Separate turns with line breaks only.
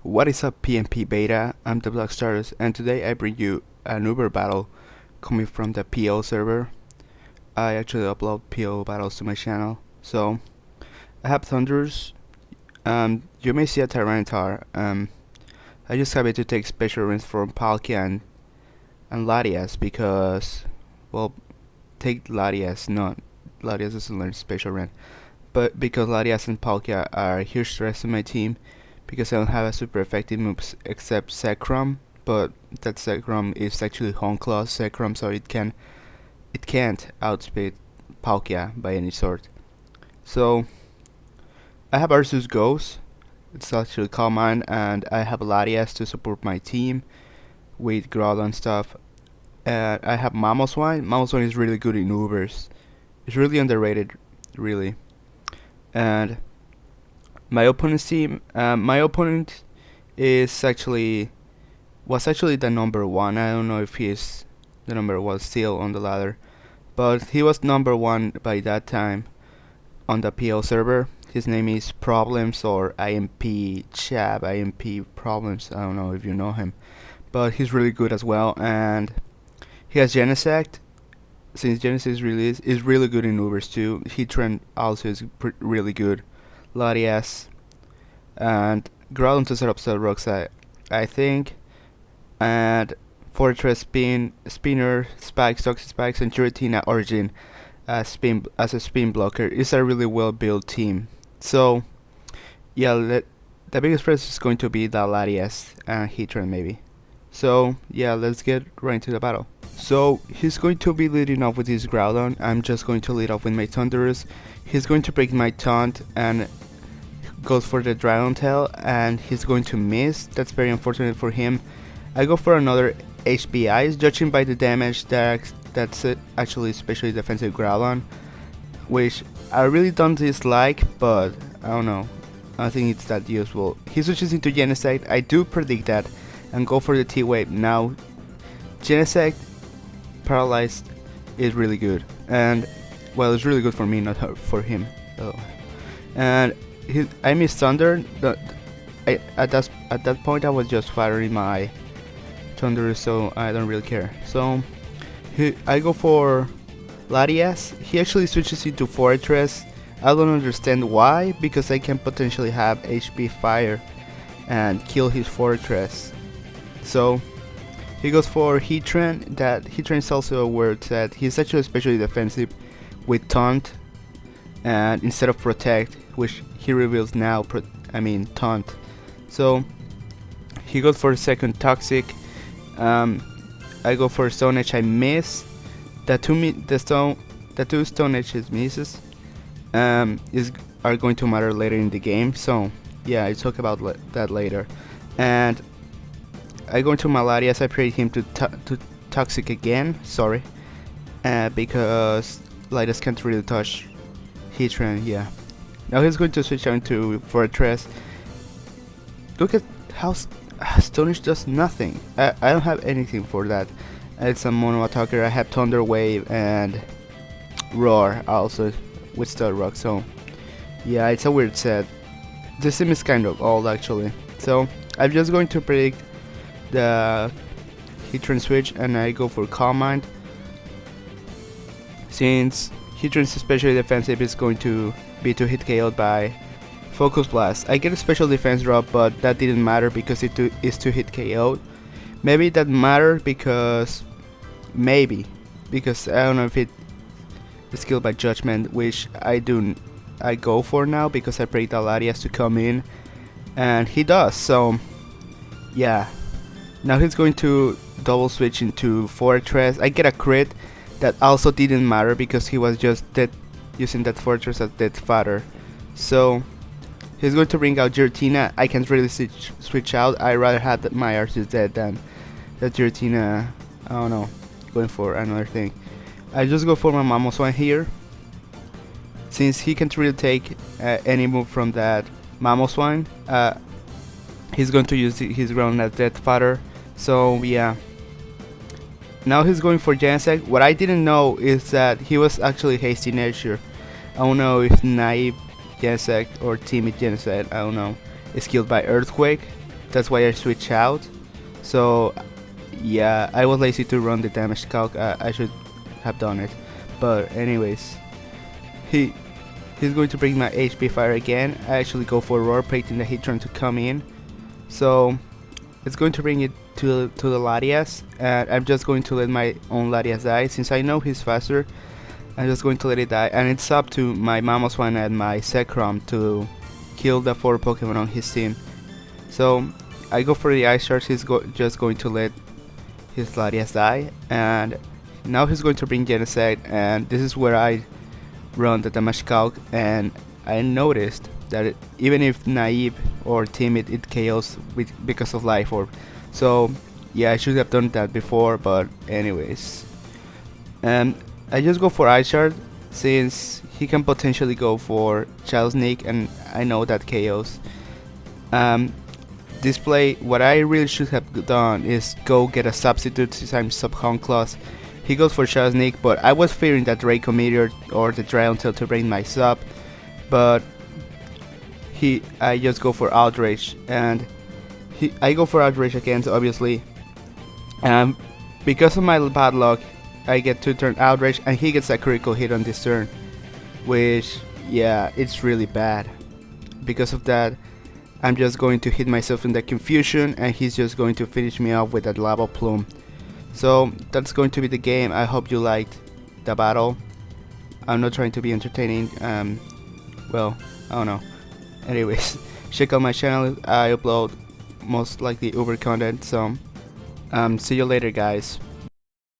What is up, PMPBeta? I'm Dblacstardust, and today I bring you an Uber battle coming from the PO server. I actually upload PO battles to my channel. So I have Thunders. You may see a Tyranitar. I just have it to take special runs from Palkia and Latias because, well, take Latias. Not Latias doesn't learn special run, but because Latias and Palkia are a huge threats to my team. Because I don't have a super effective moves except Zekrom, but that Zekrom is actually Home Claw Zekrom, so it can't outspeed Palkia by any sort. So I have Arceus Ghost, it's actually Calm Mind, and I have Latias to support my team with Groudon stuff. And I have Mamoswine. Mamoswine is really good in Ubers. It's really underrated, really. And my opponent's team, my opponent was actually the number one. I don't know if he's the number one still on the ladder, but he was number one by that time on the PL server. His name is Problems or IMP Chav, IMP Problems. I don't know if you know him, but he's really good as well. And he has Genesect. Since Genesis release is really good in Ubers too. Heatran also is really good. Latias and Groudon to set up Cell Rocks, I think, and Fortress Spinner, Spikes, Toxic Spikes, and Giratina Origin as a spin blocker is a really well built team. So yeah, the biggest threat is going to be the Latias and Heatran maybe. So yeah, let's get right into the battle. So he's going to be leading off with his Groudon. I'm just going to lead off with my Thunderous. He's going to break my Taunt and goes for the Dragon Tail, and he's going to miss. That's very unfortunate for him. I go for another HP Ice, judging by the damage that's actually especially defensive Groudon, which I really don't dislike, but I don't know. I don't think it's that useful. He switches into Genesect. I do predict that and go for the T-Wave. Now Genesect Paralyzed is really good, and well, it's really good for me, not for him. And I missed Thunder. At that point I was just firing my Thunder, so I don't really care. So I go for Latias. He actually switches into Fortress. I don't understand why, because I can potentially have HP Fire and kill his Fortress. So he goes for Heatran. That Heatran is also a word that he's actually especially defensive with Taunt, and instead of Protect, which he reveals now, Taunt. So he goes for a second Toxic. I go for Stone Edge. I miss. The two Stone Edges misses are going to matter later in the game. So yeah, I'll talk about that later. And I go into Latias. I pray him to Toxic again. Sorry, because Latias can't really touch Heatran. Yeah. Now he's going to switch on to Fortress. Look at how Stone Edge does nothing. I don't have anything for that. It's a mono attacker. I have Thunder Wave and Roar also with Star Rock. So yeah, it's a weird set. This sim is kind of old actually. So I'm just going to predict the Heatran switch, and I go for Calm Mind. Since Heatran's especially defensive is going to be to hit KO'd by Focus Blast. I get a special defense drop, but that didn't matter because it is to hit KO'd. Maybe that mattered because I don't know if it is killed by Judgment, which I go for now because I prayed Latias to come in, and he does. So yeah, now he's going to double switch into Fortress. I get a crit. That also didn't matter because he was just dead, using that Fortress as dead fodder. So he's going to bring out Giratina. I can't really switch out. I rather have my Arceus dead than that Giratina, I don't know, going for another thing. I just go for my Mamoswine here. Since he can't really take any move from that Mamoswine, he's going to use his ground as dead fodder. So yeah. Now he's going for Genesect. What I didn't know is that he was actually Hasty Nature. I don't know if Naive Genesect or Timid Genesect, I don't know, is killed by Earthquake. that's why I switched out. So yeah, I was lazy to run the damage calc. I should have done it, but anyways, he's going to bring my HP fire again. I actually go for Roar, predicting that he's trying to come in. So it's going to bring it to the Latias, and I'm just going to let my own Latias die. Since I know he's faster, I'm just going to let it die, and it's up to my Mamoswine and my Zekrom to kill the 4 Pokemon on his team. So I go for the Ice Charge. He's just going to let his Latias die, and now he's going to bring Genesect, and this is where I run the damage calc, and I noticed that even if naive or timid, it KOs because of Life Orb. So yeah, I should have done that before, but anyways. And I just go for Ice Shard since he can potentially go for Child Sneak, and I know that KOs. This play, what I really should have done is go get a substitute since I'm sub-Honkloss. He goes for Child Sneak, but I was fearing that Draco Meteor or the Dryon Tail to bring my sub, but I just go for Outrage, and I go for Outrage again, so obviously. Because of my bad luck, I get 2-turn Outrage, and he gets a critical hit on this turn, which, yeah, it's really bad. Because of that, I'm just going to hit myself in the Confusion, and he's just going to finish me off with that Lava Plume. So that's going to be the game. I hope you liked the battle. I'm not trying to be entertaining. Well, I don't know. Anyways, check out my channel. I upload most likely Uber content. So see you later, guys.